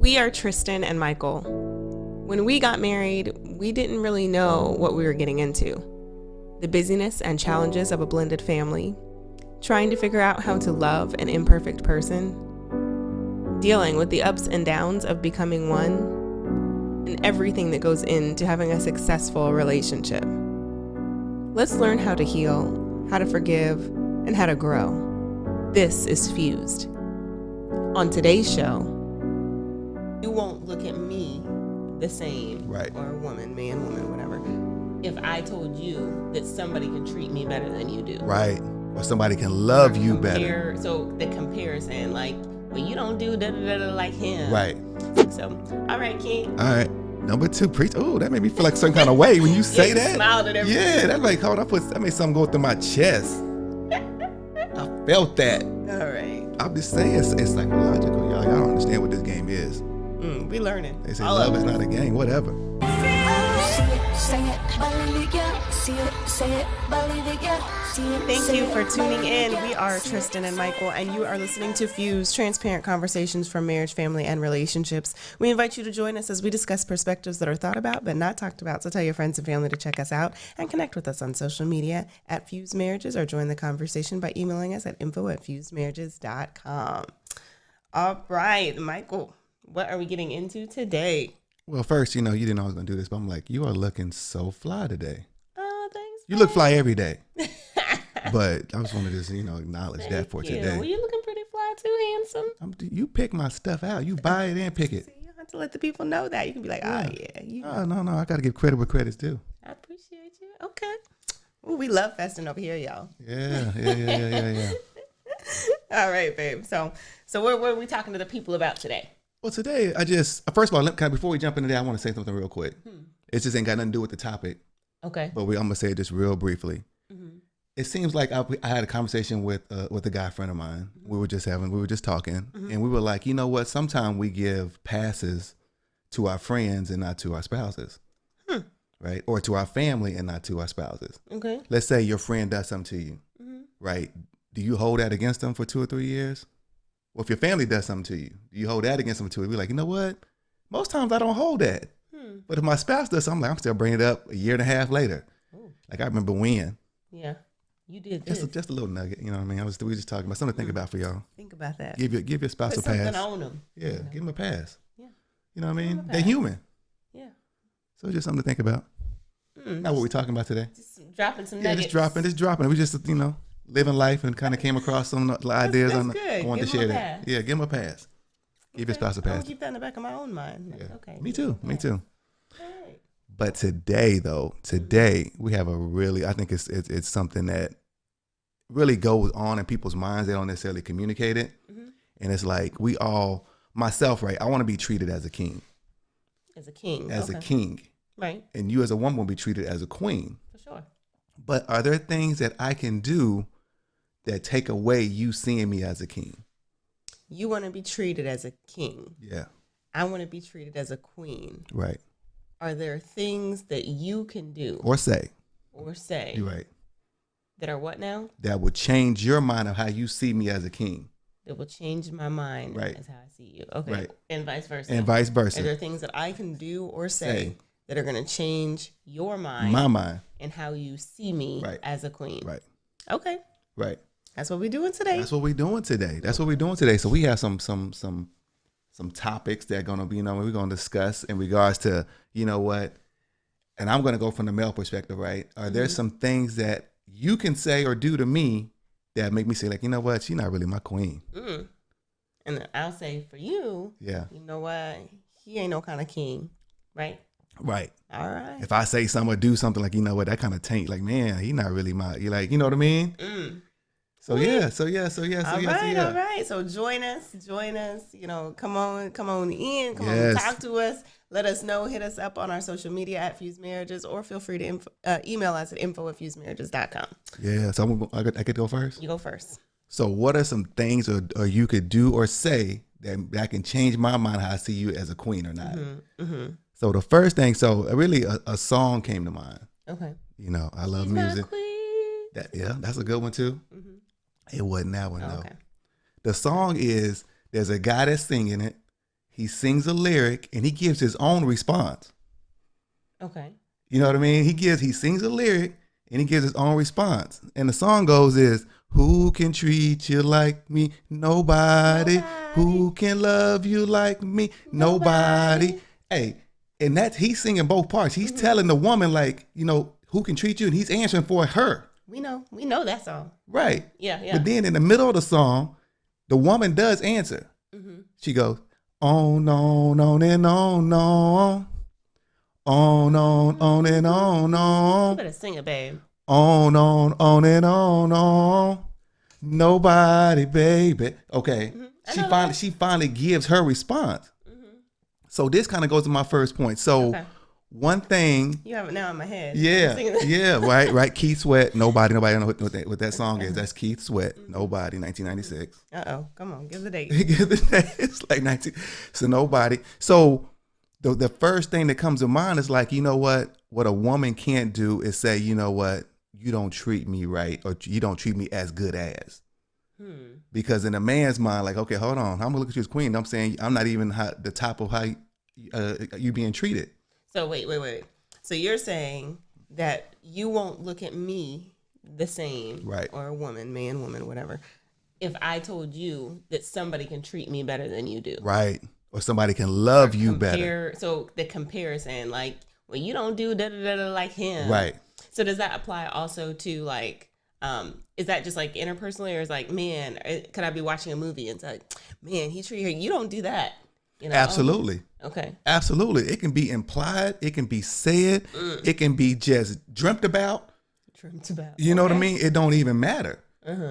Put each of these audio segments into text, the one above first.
We are Tristin and Michael. When we got married, we didn't really know what we were getting into. The busyness and challenges of a blended family, trying to figure out how to love an imperfect person, dealing with the ups and downs of becoming one, and everything that goes into having a successful relationship. Let's learn how to heal, how to forgive, and how to grow. This is Fused. On today's show, you won't look at me the same, right? Or a woman, man, woman, whatever, if I told you that somebody can treat me better than you do. Right. Or somebody can love you better. So the comparison, like, well, you don't do da-da-da-da like him. Right. So, all right, King. All right. Number 2, preach. Oh, that made me feel like some kind of way when you say you that. Smiled at everything. Yeah, that like, hold on, that made something go through my chest. I felt that. All right. I'm just saying, it's psychological, y'all. Y'all don't understand what this game is. We learning. They say love is not a game, whatever. Thank you for tuning in. We are Tristin and Michael, and you are listening to Fuse, transparent conversations from marriage, family, and relationships. We invite you to join us as we discuss perspectives that are thought about but not talked about. So tell your friends and family to check us out and connect with us on social media at Fuse Marriages, or join the conversation by emailing us at info@fusemarriages.com. All right, Michael, what are we getting into today? Well, first, you didn't know I was going to do this, but I'm like, you are looking so fly today. Oh, thanks. You look fly every day. But I just wanted to, acknowledge that for today. Well, you're looking pretty fly too, handsome. You pick my stuff out. You buy it and pick it. See, you have to let the people know that. You can be like, oh, yeah. No. I got to give credit where credit's due. I appreciate you. Okay. Ooh, we love festing over here, y'all. Yeah. All right, babe. So what are we talking to the people about today? Well, today, first of all, before we jump into that, I want to say something real quick. It just ain't got nothing to do with the topic. Okay. But I'm going to say it just real briefly. Mm-hmm. It seems like I had a conversation with a guy friend of mine. Mm-hmm. We were just talking, mm-hmm. and we were like, you know what? Sometimes we give passes to our friends and not to our spouses. Right? Or to our family and not to our spouses. Okay. Let's say your friend does something to you, right? Do you hold that against them for 2 or 3 years? Well, if your family does something to you, do you hold that against them too? We're like, you know what? Most times I don't hold that. But if my spouse does something, I'm still bringing it up a year and a half later. Ooh. Like I remember when. Yeah, you did. Just a little nugget, you know what I mean? We just talking about something to think about for y'all. Think about that. Give your spouse Put a pass. something on them. Yeah, give them a pass. Yeah. You know what I mean? They're human. Yeah. So just something to think about. Not what we're talking about today. Just dropping some nuggets. Just dropping. We just, living life and kind of came across some ideas. Good. I wanted to share that. Yeah, give them a pass. Give your spouse a pass. I'll keep that in the back of my own mind. Yeah. Okay. Me too. All right. But today we have I think it's something that really goes on in people's minds. They don't necessarily communicate it. And it's like myself, right? I want to be treated as a king. As a king. As a king. Right. And you as a woman will be treated as a queen. For sure. But are there things that I can do that take away you seeing me as a king? You want to be treated as a king. Yeah. I want to be treated as a queen. Right. Are there things that you can do or say You're right, that are what now? That will change your mind of how you see me as a king. That will change my mind as how I see you. Okay. Right. And vice versa. Are there things that I can do or say that are going to change your mind? My mind. And how you see me as a queen. Right. Okay. Right. That's what we're doing today. So we have some topics that are going to be, we're going to discuss in regards to, what, and I'm going to go from the male perspective, right? Are there some things that you can say or do to me that make me say, like, you know what, she's not really my queen? And then I'll say for you, you know what, he ain't no kind of king, right? Right. All right. If I say something or do something, like, you know what, that kind of taint, like, man, he not really you like, you know what I mean? So yeah. All right. So join us. Come on in. Come on, talk to us. Let us know. Hit us up on our social media at Fuse Marriages, or feel free to email us at info@fusemarriages.com. Yeah. So I could go first. You go first. So what are some things or you could do or say that can change my mind how I see you as a queen or not? So the first thing, really a song came to mind. Okay. I love music. That's a good one too. It wasn't that one though. Okay. The song is, there's a guy that's singing it. he sings a lyric and he gives his own response. Okay. You know what I mean? He sings a lyric and he gives his own response. And the song goes is, who can treat you like me? Nobody. Who can love you like me? Nobody. Hey, and he's singing both parts. He's telling the woman, like, you know, who can treat you, and he's answering for her. We know that song. Right. Yeah. But then in the middle of the song, the woman does answer. She goes, on, and on, on and on. You better sing it, babe. On and on. Nobody, baby. Okay. She finally gives her response. So this kind of goes to my first point. So one thing. You have it now in my head. Yeah, right. Keith Sweat. Nobody know what that song is. That's Keith Sweat. Nobody, 1996. Come on, give the date. Give the date. It's like 19. So Nobody. So the first thing that comes to mind is like, you know what a woman can't do is say, you know what, you don't treat me right, or you don't treat me as good as. Because in a man's mind, like, okay, hold on, I'm gonna look at you as queen. I'm saying I'm not even the top of how you being treated. So wait. So you're saying that you won't look at me the same, right? Or a woman, man, woman, whatever, if I told you that somebody can treat me better than you do, right? Or somebody can love you better. So the comparison, like, well, you don't do da da da like him, right? So does that apply also to like? Is that just like interpersonally, or is like, man, could I be watching a movie and it's like, man, he treated her, you don't do that, you know? Absolutely. Okay. Absolutely. It can be implied. It can be said. It can be just dreamt about. You know what I mean? It don't even matter.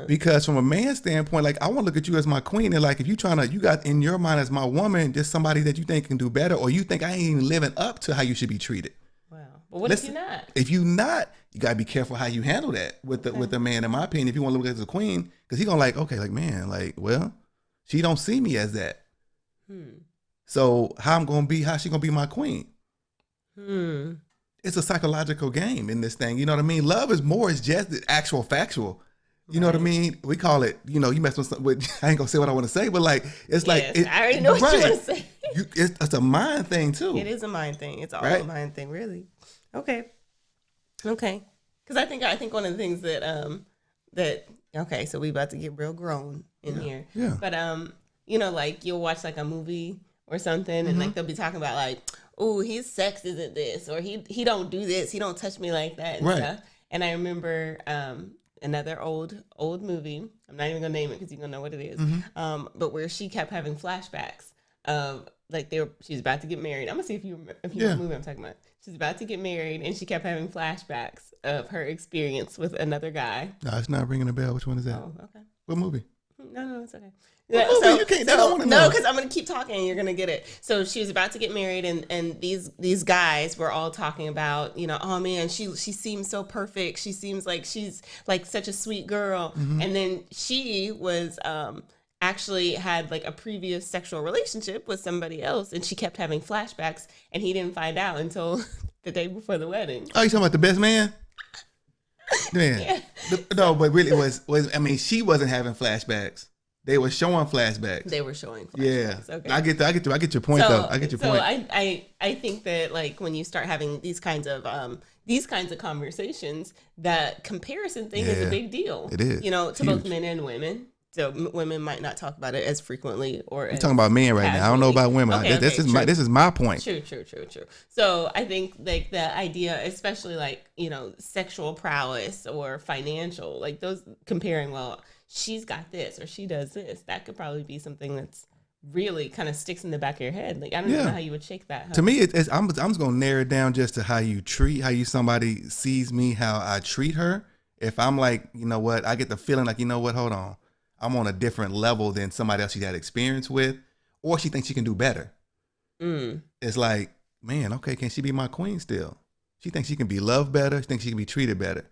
Because from a man's standpoint, like, I want to look at you as my queen, and like, if you got in your mind as my woman, just somebody that you think can do better, or you think I ain't even living up to how you should be treated. Wow. But what if you're not? If you're not, you gotta be careful how you handle that with the man. In my opinion, if you want to look at as a queen, because he gonna like, okay, like, man, like, well, she don't see me as that. So how she gonna be my queen? It's a psychological game in this thing. You know what I mean? Love is more. It's just the actual factual. You know what I mean? We call it, you know, you mess with I ain't gonna say what I want to say, but like, it's like, I already know what you want to say. It's a mind thing too. It is a mind thing. It's all a mind thing, really. Okay. Because I think one of the things that okay, so we about to get real grown in here. Yeah. But you know, like, you'll watch like a movie or something, and like they'll be talking about like, oh, his sex isn't this, or he don't do this, he don't touch me like that, and stuff. And I remember another old movie. I'm not even gonna name it because you're gonna know what it is. But where she kept having flashbacks of like she's about to get married. I'm gonna see if you know the movie I'm talking about. She's about to get married, and she kept having flashbacks of her experience with another guy. No, it's not ringing a bell. Which one is that? Oh, okay. What movie? No, it's okay. You can't. I don't want to know. No, because I'm gonna keep talking, and you're gonna get it. So she was about to get married, and these guys were all talking about, you know, oh man, she seems so perfect. She seems like she's like such a sweet girl, and then she was actually had like a previous sexual relationship with somebody else, and she kept having flashbacks, and he didn't find out until the day before the wedding. Oh, you talking about The Best Man? Man, no, but really was I mean, she wasn't having flashbacks. They were showing flashbacks. Yeah. Okay. I get your point though. I get your point. So I think that like when you start having these kinds of conversations, that comparison thing is a big deal. It is. You know, to both men and women. So women might not talk about it as frequently or. You're talking about men right now. I don't know about women. Okay, this is my point. True. So I think like the idea, especially like, you know, sexual prowess or financial, like those comparing. Well, she's got this or she does this. That could probably be something that's really kind of sticks in the back of your head. Like, I don't know how you would shake that. To me, I'm just gonna narrow it down just to how somebody sees me, how I treat her. If I'm like, you know what, I get the feeling like, you know what, hold on, I'm on a different level than somebody else she's had experience with, or she thinks she can do better. It's like, man, okay, can she be my queen still? She thinks she can be loved better. She thinks she can be treated better.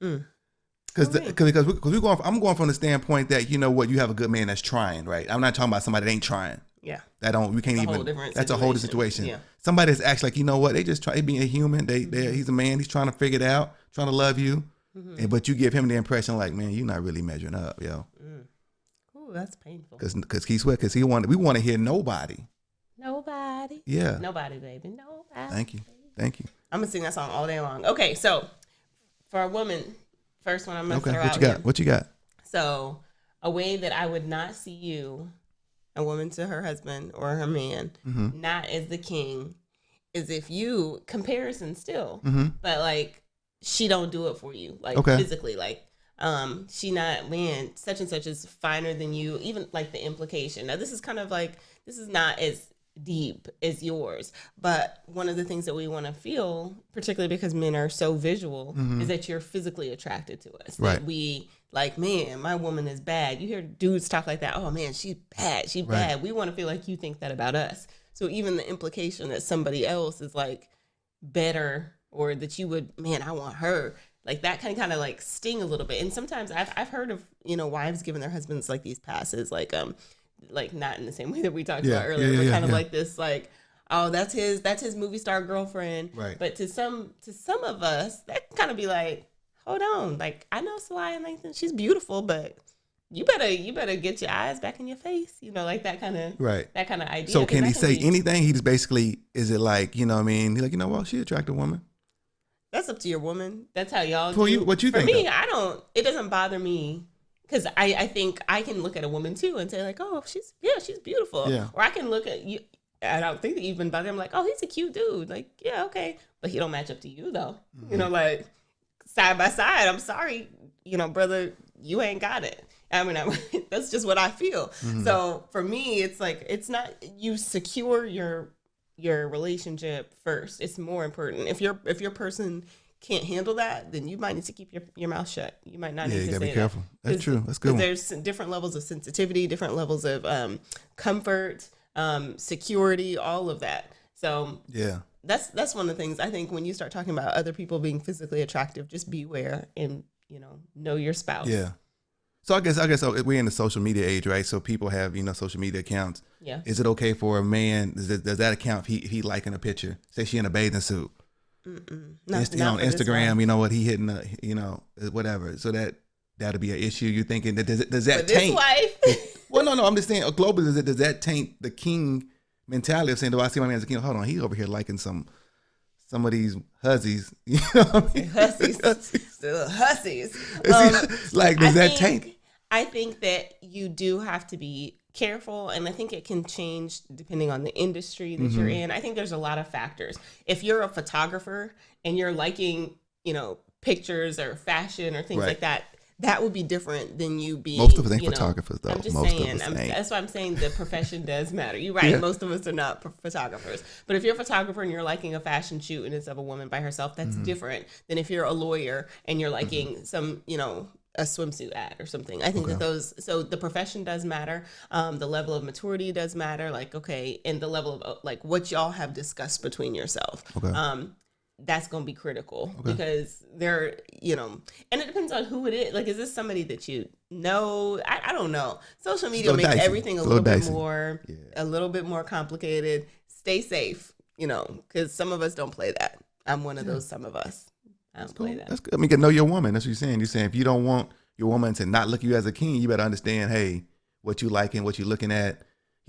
Because I'm going from the standpoint that, you know what, you have a good man that's trying, right? I'm not talking about somebody that ain't trying. Yeah. That's a whole different situation. Yeah. Somebody that's actually like, you know what, they just try being a human. He's a man. He's trying to figure it out, trying to love you. But you give him the impression like, man, you're not really measuring up, yo. Ooh, that's painful. Because we want to hear nobody. Nobody? Yeah. Nobody, baby. Nobody. Thank you. Thank you. I'm going to sing that song all day long. Okay, so for a woman, first one I'm going to throw out here. What you got? So a way that I would not see you, a woman to her husband or her man, not as the king, is if you, comparison still, but like she don't do it for you, like physically, like she not, man, such and such is finer than you, even like the implication. Now this is kind of like, this is not as deep as yours, but one of the things that we want to feel, particularly because men are so visual, is that you're physically attracted to us. Right. That we like, man, my woman is bad. You hear dudes talk like that. Oh man, she's bad. She's bad. We want to feel like you think that about us. So even the implication that somebody else is like better, or that you would, man, I want her, like that can kind of like sting a little bit. And sometimes I've heard of, wives giving their husbands like these passes, like not in the same way that we talked about earlier, but kind of like this, like, oh, that's his movie star girlfriend. Right. But to some of us, that can kind of be like, hold on, like I know Salaya Lathan, she's beautiful, but you better get your eyes back in your face, like that kind of idea. So can he say anything? He just basically, is it like, He's like, well, she's an attractive woman. That's up to your woman. That's how y'all For do. you, what you think? For me, it doesn't bother me. Because I think I can look at a woman too and say like, oh, she's beautiful. Yeah. Or I can look at you. I don't think that you've been bothered. I'm like, oh, he's a cute dude. Like, yeah, okay. But he don't match up to you though. Like side by side. I'm sorry, brother, you ain't got it. I mean, that's just what I feel. So for me, it's like, it's not, you secure your relationship first. It's more important. If your person can't handle that, then you might need to keep your mouth shut. You might not need to say that. Yeah, you gotta be careful. That's true. That's good. There's different levels of sensitivity, different levels of comfort, security, all of that. So yeah, that's one of the things I think when you start talking about other people being physically attractive, just beware and know your spouse. Yeah. So I guess we're in the social media age, right? So people have social media accounts. Yeah. Is it okay for a man? Does that account if he liking a picture? Say she in a bathing suit. Not on Instagram, what he hitting, whatever. So that'll be an issue. You thinking that does that taint? Well, no. I'm just saying globally, does that taint the king mentality of saying, "Do I see my man as a king? Hold on, he over here liking some of these hussies." You know what I mean? Hussies. Like, does that taint? I think that you do have to be careful, and I think it can change depending on the industry that you're in. I think there's a lot of factors. If you're a photographer and you're liking, pictures or fashion or things like that, that would be different than you being. Most of us ain't photographers, though. I'm just saying. That's why I'm saying the profession does matter. You're right. Yeah. Most of us are not photographers. But if you're a photographer and you're liking a fashion shoot and it's of a woman by herself, that's different than if you're a lawyer and you're liking some, a swimsuit ad or something. I think that so the profession does matter. The level of maturity does matter. Like, okay. And the level of like what y'all have discussed between yourself. Okay. That's going to be critical because they're, and it depends on who it is. Like, is this somebody that you know? I don't know. Social media makes everything a little bit more complicated. Stay safe, because some of us don't play that. I'm one of those, some of us. I don't play that. That's good. I mean, you know your woman. That's what you're saying. You're saying if you don't want your woman to not look at you as a king, you better understand, hey, what you liking, what you're looking at,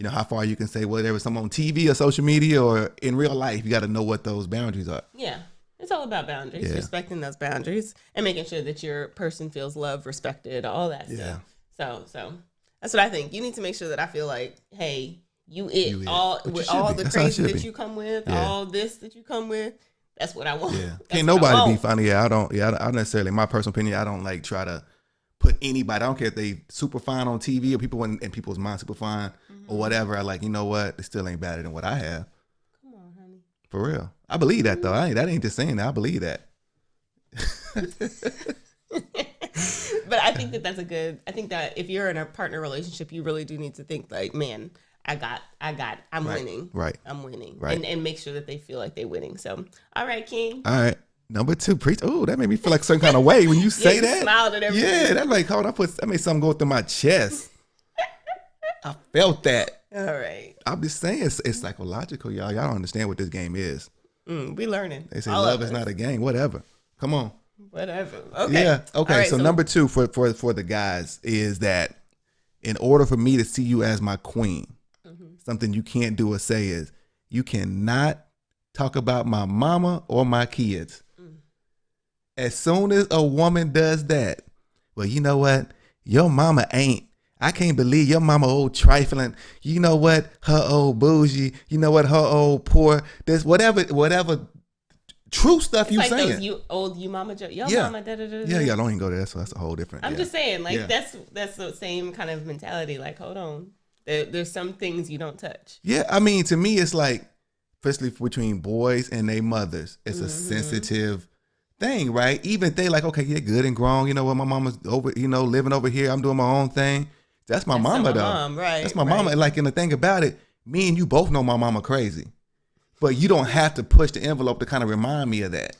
how far you can say whatever, something on TV or social media or in real life. You got to know what those boundaries are. Yeah. It's all about boundaries, respecting those boundaries and making sure that your person feels loved, respected, all that stuff. So that's what I think. You need to make sure that I feel like, hey, with all the crazy that you come with, all this that you come with. That's what I want. Yeah. Can't nobody be funny. I don't necessarily, my personal opinion, I don't like try to put anybody. I don't care if they super fine on TV or people in people's mind super fine or whatever. I like, you know what? It still ain't better than what I have. Come on, honey. For real. I believe that though. That ain't just saying that. I believe that. But I think I think that if you're in a partner relationship, you really do need to think like, man, I'm winning. Right. I'm winning. Right. And make sure that they feel like they're winning. So, all right, King. All right. Number 2, preach. Oh, that made me feel like some kind of way when you say that. You smiled at everything. Yeah, that like, hold on, that made something go through my chest. I felt that. All right. I'm just saying it's psychological, y'all. Y'all don't understand what this game is. We learning. They say love is not a game. Whatever. Come on. Whatever. Okay. Yeah. Okay. Right, so number 2 for the guys is that in order for me to see you as my queen, something you can't do or say is you cannot talk about my mama or my kids. As soon as a woman does that, well, you know what? Your mama ain't. I can't believe your mama old trifling. You know what? Her old bougie. You know what? Her old poor. This whatever true stuff it's you like saying. Those you mama joke. Your Yeah. mama da da da. Yeah, don't even go there. So that's a whole different. I'm just saying, like Yeah. that's the same kind of mentality. Like, hold on, there's some things you don't touch. Yeah, I mean, to me, it's like, especially between boys and their mothers, it's a sensitive thing, right? Even if they like, okay, yeah, good and grown. You know what? My mama's over, living over here. I'm doing my own thing. That's my mama, though. Mom, right? That's my mama. And like, and the thing about it, me and you both know my mama crazy, but you don't have to push the envelope to kind of remind me of that.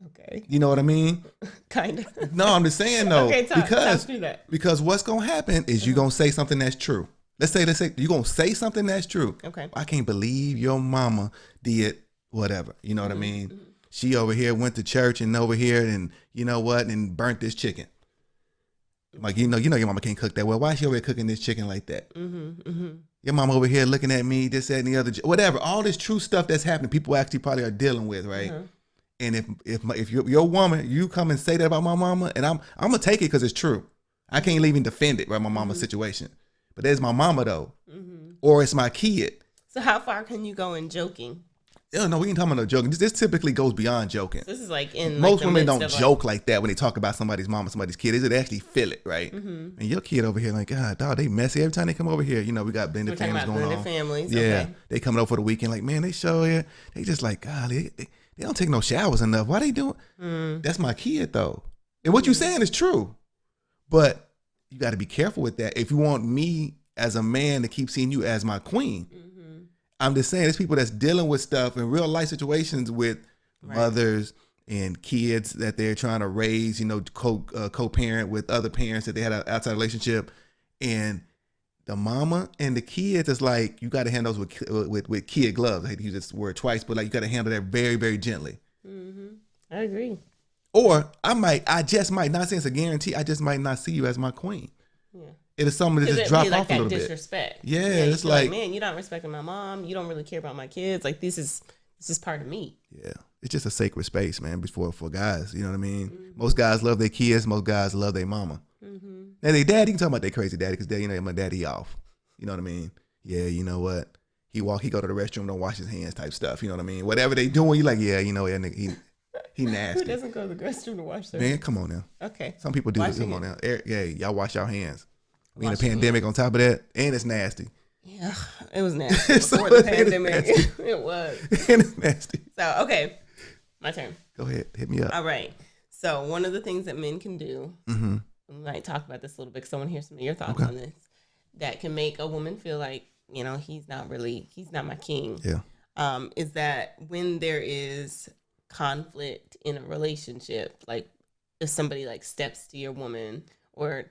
Okay. You know what I mean? Kind of. No, I'm just saying though, Okay, talk through that. because what's gonna happen is you're gonna say something that's true. Let's say you're gonna say something that's true. Okay. I can't believe your mama did whatever. You know what I mean? She over here went to church and over here and you know what and burnt this chicken. Like you know your mama can't cook that well. Why is she over here cooking this chicken like that? Your mama over here looking at me, this, that, and the other, whatever. All this true stuff that's happening, people actually probably are dealing with, right? And if your woman, you come and say that about my mama, and I'm gonna take it because it's true. I can't even defend it, right? My mama's situation, but there's my mama though, or it's my kid. So how far can you go in joking? No, we ain't talking about no joking. This typically goes beyond joking. This is like in Most like women don't joke like that when they talk about somebody's mom or somebody's kid. They actually feel it, right? And your kid over here, like, God, dog, they messy every time they come over here. You know, we got blended families going blended on. families. Yeah, Okay. they coming over for the weekend. Like, man, they show here. They just like, God, they don't take no showers enough. Why they doing? That's my kid though. And what you saying is true, but you got to be careful with that. If you want me as a man to keep seeing you as my queen. I'm just saying, there's people that's dealing with stuff in real life situations with mothers and kids that they're trying to raise, co-parent with other parents that they had an outside relationship. And the mama and the kids is like, you got to handle those with kid gloves. I hate to use this word twice, but like you got to handle that very, very gently. I agree. Or I just might, not saying it's a guarantee, I just might not see you as my queen. Yeah. It is something that just drop off a little bit. Disrespect. Yeah, it's like, man, you're not respecting my mom. You don't really care about my kids. Like this is part of me. Yeah, it's just a sacred space, man. For guys, you know what I mean. Most guys love their kids. Most guys love their mama. Now their dad, you can talk about their crazy daddy because my daddy off. You know what I mean? Yeah, you know what? He go to the restroom, don't wash his hands, type stuff. You know what I mean? Whatever they doing, you like, yeah, you know, he nasty. Who doesn't go to the restroom to wash their Man, hands? come on now. Okay. Some people do this. Come on now. Yeah, y'all wash your hands. We in a pandemic on top of that, and it's nasty. Yeah, it was nasty before the pandemic. It was. And it's nasty. So, okay, my turn. Go ahead, hit me up. All right. So, one of the things that men can do, we might talk about this a little bit because I want to hear some of your thoughts on this, that can make a woman feel like, he's not my king. Yeah. Is that when there is conflict in a relationship, like if somebody like steps to your woman or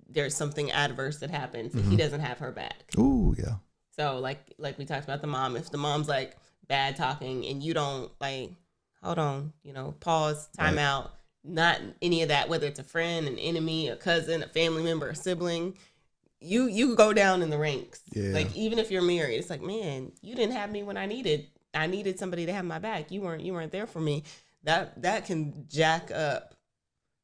there's something adverse that happens and he doesn't have her back. Ooh, yeah. So like we talked about the mom, if the mom's like bad talking and you don't like, hold on, pause, time out, not any of that, whether it's a friend, an enemy, a cousin, a family member, a sibling, you go down in the ranks. Yeah. Like even if you're married, it's like, man, you didn't have me when I needed somebody to have my back. You weren't there for me. That can jack up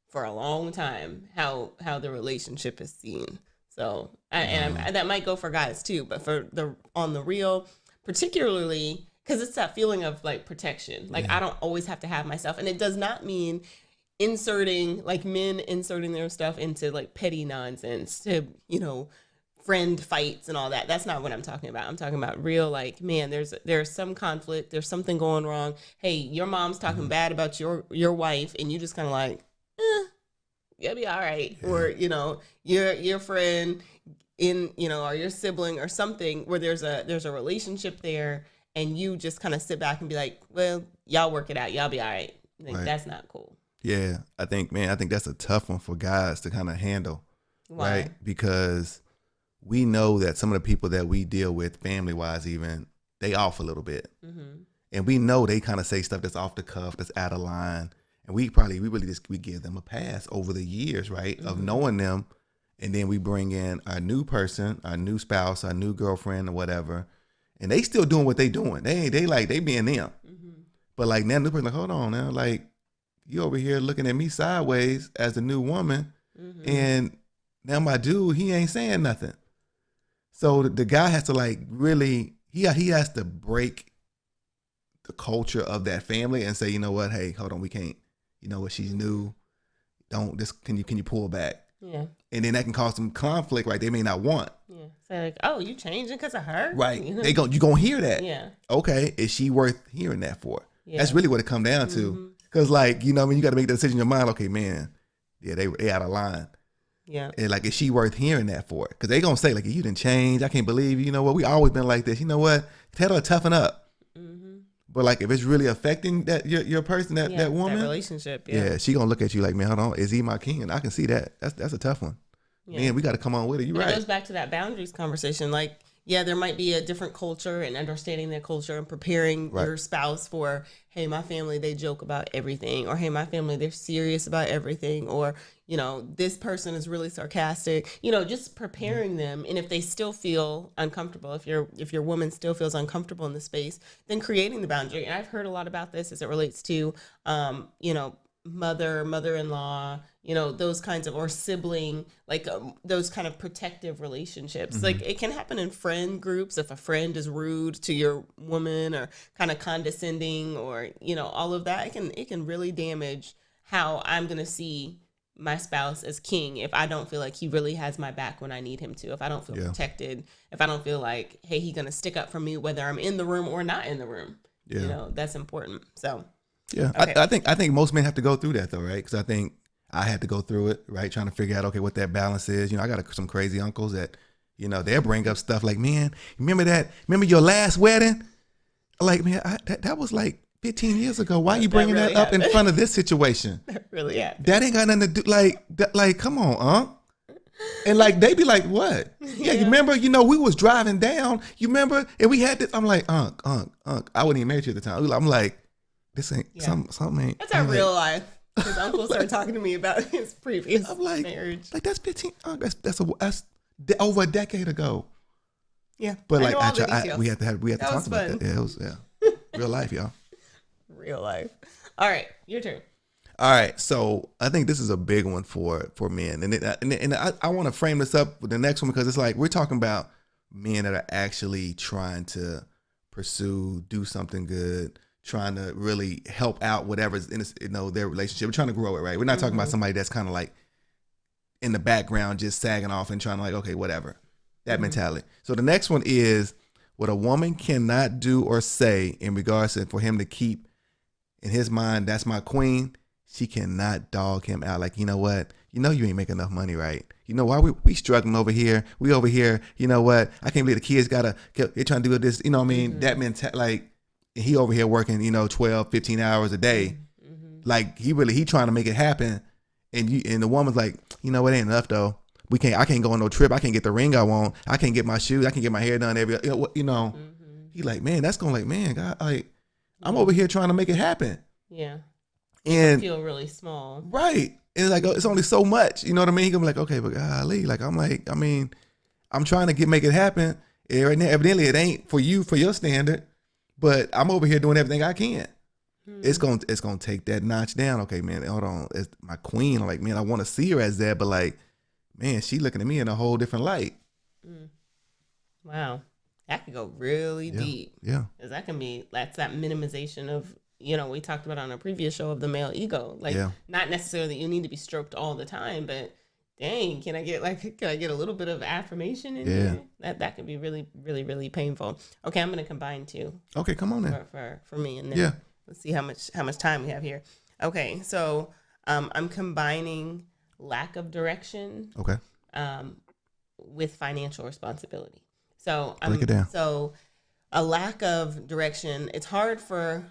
for a long time how the relationship is seen. So and that might go for guys too, but on the real, particularly because it's that feeling of like protection. Like I don't always have to have myself, and it does not mean inserting their stuff into like petty nonsense to friend fights and all that. That's not what I'm talking about. I'm talking about real, like, man, there's some conflict, there's something going wrong. Hey, your mom's talking bad about your wife, and you just kind of like, you'll be all right. Yeah. Or, your friend or your sibling or something where there's a relationship there, and you just kind of sit back and be like, well, y'all work it out. Y'all be all right. Like, that's not cool. Yeah. I think that's a tough one for guys to kind of handle. Why? Right? Because we know that some of the people that we deal with, family-wise even, they off a little bit. And we know they kind of say stuff that's off the cuff, that's out of line. And we give them a pass over the years, right, of knowing them. And then we bring in our new person, our new spouse, our new girlfriend or whatever. and they still doing what they doing. They being them. But like now, the person like, hold on now, like you over here looking at me sideways as the new woman, and now my dude, he ain't saying nothing. So the guy has to like really, he has to break the culture of that family and say, you know what, hey, hold on, we can't. You know what, she's new. Don't this. Can you pull back? Yeah. And then that can cause some conflict, right? They may not want. Yeah. Say like, oh, you changing because of her? Right. You know? You gonna hear that. Yeah. Okay. Is she worth hearing that for? Yeah. That's really what it come down to. Cause like, you know what I mean? You got to make the decision in your mind. Okay, man. Yeah, they out of line. Yeah. And like, is she worth hearing that for? Cause they gonna say like, you didn't change. I can't believe you. You know what? We always been like this. You know what? Tell her to toughen up. But like, if it's really affecting that your person, that woman, that relationship, she gonna look at you like, man, hold on, is he my king? And I can see that. That's a tough one. Yeah. Man, we got to come on with it. You're right. It goes back to that boundaries conversation. Like, yeah, there might be a different culture and understanding their culture and preparing your spouse for, hey, my family, they joke about everything, or hey, my family, they're serious about everything, or, you know, this person is really sarcastic, you know, just preparing them. And if they still feel uncomfortable, if your woman still feels uncomfortable in the space, then creating the boundary. And I've heard a lot about this as it relates to, you know, mother-in-law, you know, those kinds of, or sibling, like those kind of protective relationships. Like it can happen in friend groups. If a friend is rude to your woman or kind of condescending, or, you know, all of that, it can really damage how I'm going to see my spouse as king if I don't feel like he really has my back when I need him to, if I don't feel protected, if I don't feel like, hey, he's going to stick up for me whether I'm in the room or not in the room. You know, that's important. So yeah, okay. I think most men have to go through that though, right? Because I think I had to go through it, right? Trying to figure out, okay, what that balance is. You know, I got some crazy uncles that, you know, they'll bring up stuff like, man, remember your last wedding? Like, man, that was like 15 years ago. Why are you bringing that up in front of this situation? That really happened. That ain't got nothing to do, like, come on, And like, they be like, what? Yeah, you remember, you know, we was driving down, you remember? And we had this, I'm like, Unc. I wasn't even married to you at the time. I'm like, this ain't, something ain't. That's our real life. His uncle started talking to me about his previous marriage. Like, that's 15, that's over a decade ago. Yeah. But like, we had to talk about that. Yeah, it was, real life, y'all. Real life. All right, your turn. All right, so I think this is a big one for men, and I want to frame this up with the next one, because it's like we're talking about men that are actually trying to pursue, do something good, trying to really help out whatever's in their relationship. We're trying to grow it, right? We're not talking about somebody that's kind of like in the background, just sagging off and trying to like, okay, whatever, that mentality. So the next one is what a woman cannot do or say in regards to for him to keep in his mind, that's my queen. She cannot dog him out. Like, you know what? You know you ain't making enough money, right? You know why we struggling over here? We over here. You know what? I can't believe the kids they're trying to do this. You know what I mean? That like he over here working, you know, 12, 15 hours a day. Like he trying to make it happen. And the woman's like, you know, it ain't enough though. I can't go on no trip. I can't get the ring I want. I can't get my shoes. I can get my hair done you know. He like, man, that's going like, man, God, like I'm over here trying to make it happen. Yeah. And I feel really small. Right. And like, it's only so much, you know what I mean? He gonna be like, okay, but golly, like, I'm trying to make it happen. And right now, evidently it ain't for you, for your standard, but I'm over here doing everything I can. It's gonna take that notch down. Okay, man, hold on. It's my queen. I'm like, man, I want to see her as that, but like, man, she looking at me in a whole different light. Wow. That could go really deep. Yeah. Because that's that minimization of, you know, we talked about on a previous show of the male ego. Like, not necessarily that you need to be stroked all the time, but dang, can I get a little bit of affirmation in here? That could be really, really, really painful. Okay, I'm going to combine two. Okay, come on then. For me, and then let's see how much time we have here. Okay, so I'm combining lack of direction. Okay. With financial responsibility. So break it down. So a lack of direction. It's hard for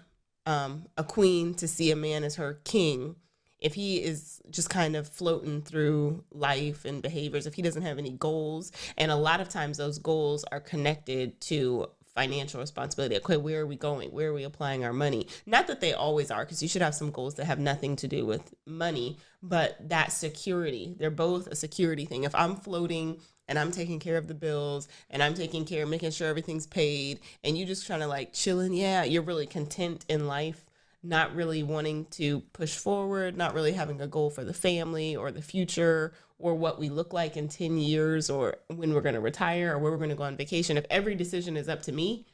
a queen to see a man as her king if he is just kind of floating through life and behaviors, if he doesn't have any goals. And a lot of times those goals are connected to financial responsibility. Okay, where are we going? Where are we applying our money? Not that they always are, because you should have some goals that have nothing to do with money, but that security, they're both a security thing. If I'm floating and I'm taking care of the bills and I'm taking care of making sure everything's paid and you just trying to like chilling, yeah, you're really content in life, not really wanting to push forward, not really having a goal for the family or the future or what we look like in 10 years or when we're going to retire or where we're going to go on vacation. If every decision is up to me,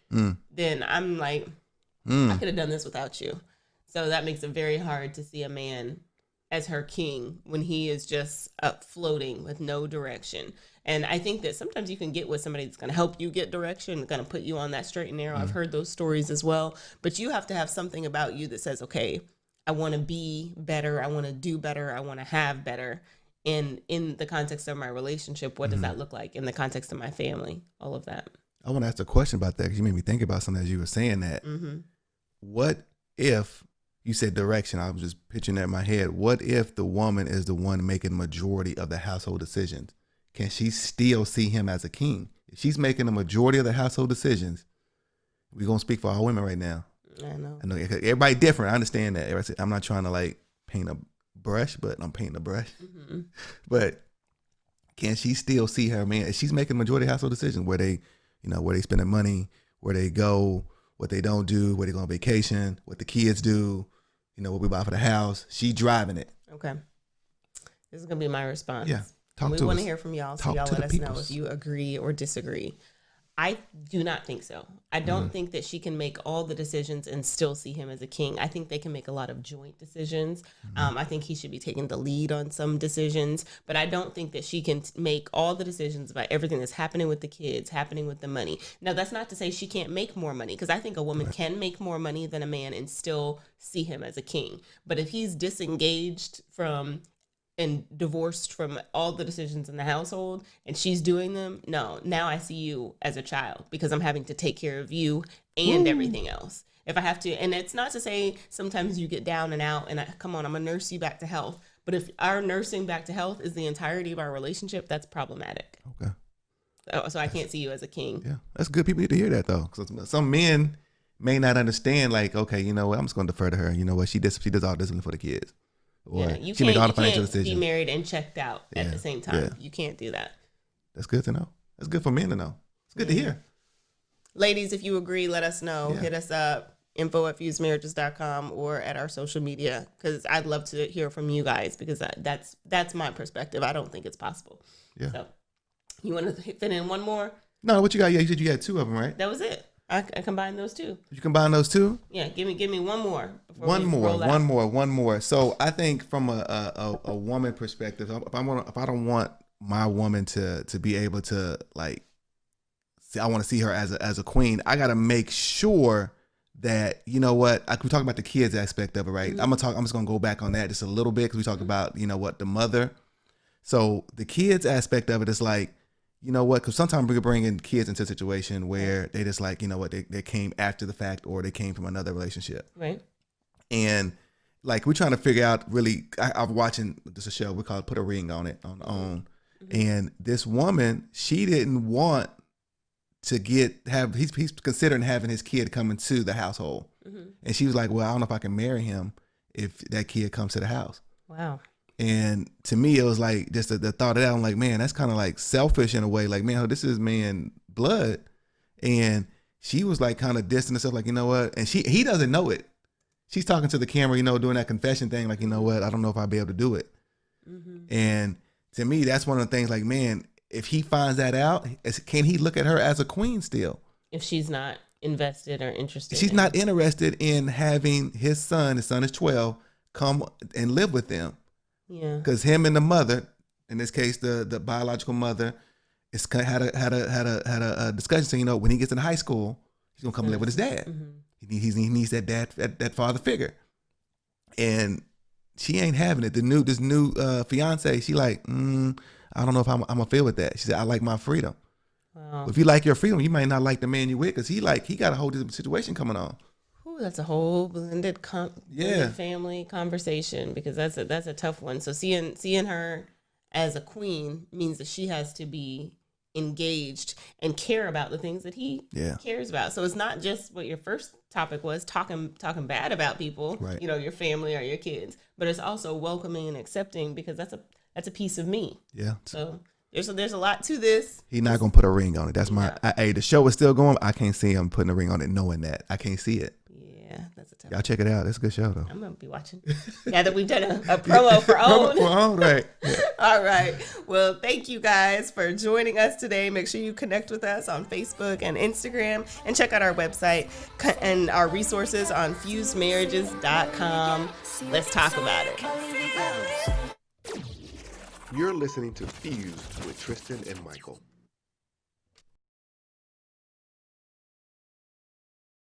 then I'm like, I could have done this without you. So that makes it very hard to see a man as her king when he is just up floating with no direction. And I think that sometimes you can get with somebody that's going to help you get direction, going to put you on that straight and narrow. I've heard those stories as well. But you have to have something about you that says, okay, I want to be better. I want to do better. I want to have better. And in the context of my relationship, what does that look like? In the context of my family, all of that. I want to ask a question about that because you made me think about something as you were saying that. What if you said direction? I was just picturing that in my head. What if the woman is the one making the majority of the household decisions? Can she still see him as a king? If she's making the majority of the household decisions, we're going to speak for all women right now. I know everybody different. I understand that. I'm not trying to like paint a brush, but I'm painting a brush. But can she still see her man? If she's making the majority of household decisions, where they spending money, where they go, what they don't do, where they go on vacation, what the kids do, what we buy for the house. She driving it. Okay. This is going to be my response. Yeah. We want to hear from y'all, so y'all let us know if you agree or disagree. I do not think so. I don't think that she can make all the decisions and still see him as a king. I think they can make a lot of joint decisions. I think he should be taking the lead on some decisions, but I don't think that she can make all the decisions about everything that's happening with the kids, happening with the money. Now, that's not to say she can't make more money, because I think a woman can make more money than a man and still see him as a king. But if he's disengaged from and divorced from all the decisions in the household and she's doing them, no, now I see you as a child because I'm having to take care of you and everything else. If I have to, and it's not to say sometimes you get down and out and come on, I'm gonna nurse you back to health. But if our nursing back to health is the entirety of our relationship, that's problematic. Okay. So I can't see you as a king. Yeah, that's good. People need to hear that though. Because some men may not understand, like, okay, you know what, I'm just going to defer to her. You know what, she does all discipline for the kids. Or yeah, you she make all the can't financial decisions. be married and checked out at the same time. Yeah. You can't do that. That's good to know. That's good for men to know. It's good to hear. Ladies, if you agree, let us know. Hit us up, info@fusedmarriages.com or at our social media, because I'd love to hear from you guys, because that's my perspective. I don't think it's possible. Yeah. So you want to fit in one more? No, what you got? Yeah, you said you had two of them, right? That was it. I combined those two. You combine those two? Yeah, give me one more. One more. So I think from a woman perspective, if I don't want my woman to be able to, like, I want to see her as a queen, I got to make sure that, you know what, we talk about the kids aspect of it, right? I'm just gonna go back on that just a little bit, because we talked about, you know what, the mother. So the kids aspect of it is like, you know what, because sometimes we could bring in kids into a situation where they just like, you know what, they came after the fact, or they came from another relationship. Right. And like, we're trying to figure out really, I'm watching this a show, we call it Put a Ring on It, on OWN. And this woman, she didn't want to he's considering having his kid come into the household. And she was like, well, I don't know if I can marry him if that kid comes to the house. Wow. And to me, it was like, just the thought of that, I'm like, man, that's kind of like selfish in a way. Like, man, this is man blood. And she was like kind of distant and stuff, like, you know what? And he doesn't know it. She's talking to the camera, you know, doing that confession thing, like, you know what? I don't know if I'll be able to do it. And to me, that's one of the things, like, man, if he finds that out, can he look at her as a queen still? If she's not invested or interested. She's not interested in having his son is 12, come and live with them. Yeah. Because him and the mother, in this case, the biological mother, had a discussion saying, you know, when he gets in high school, he's gonna come live with his dad. He needs that father figure, and she ain't having it. This new fiance, she like, I don't know if I'm gonna feel with that. She said, I like my freedom. Wow. If you like your freedom, you might not like the man you with, because he got a whole different situation coming on. Ooh, that's a whole blended family conversation, because that's a tough one. So seeing her as a queen means that she has to be engaged and care about the things that he cares about. So it's not just what your first topic was, talking bad about people, right, you know, your family or your kids, but it's also welcoming and accepting, because that's a piece of me. Yeah. So There's a lot to this. He's not gonna put a ring on it. That's my. Hey, the show is still going. I can't see him putting a ring on it, knowing that. I can't see it. Yeah, that's a tough. Y'all check it out. It's a good show though. I'm gonna be watching. Now that we've done a promo for OWN. For OWN, right? Yeah. All right. Well, thank you guys for joining us today. Make sure you connect with us on Facebook and Instagram, and check out our website and our resources on fusedmarriages.com. Let's talk about it. You're listening to Fused with Tristin and Michael.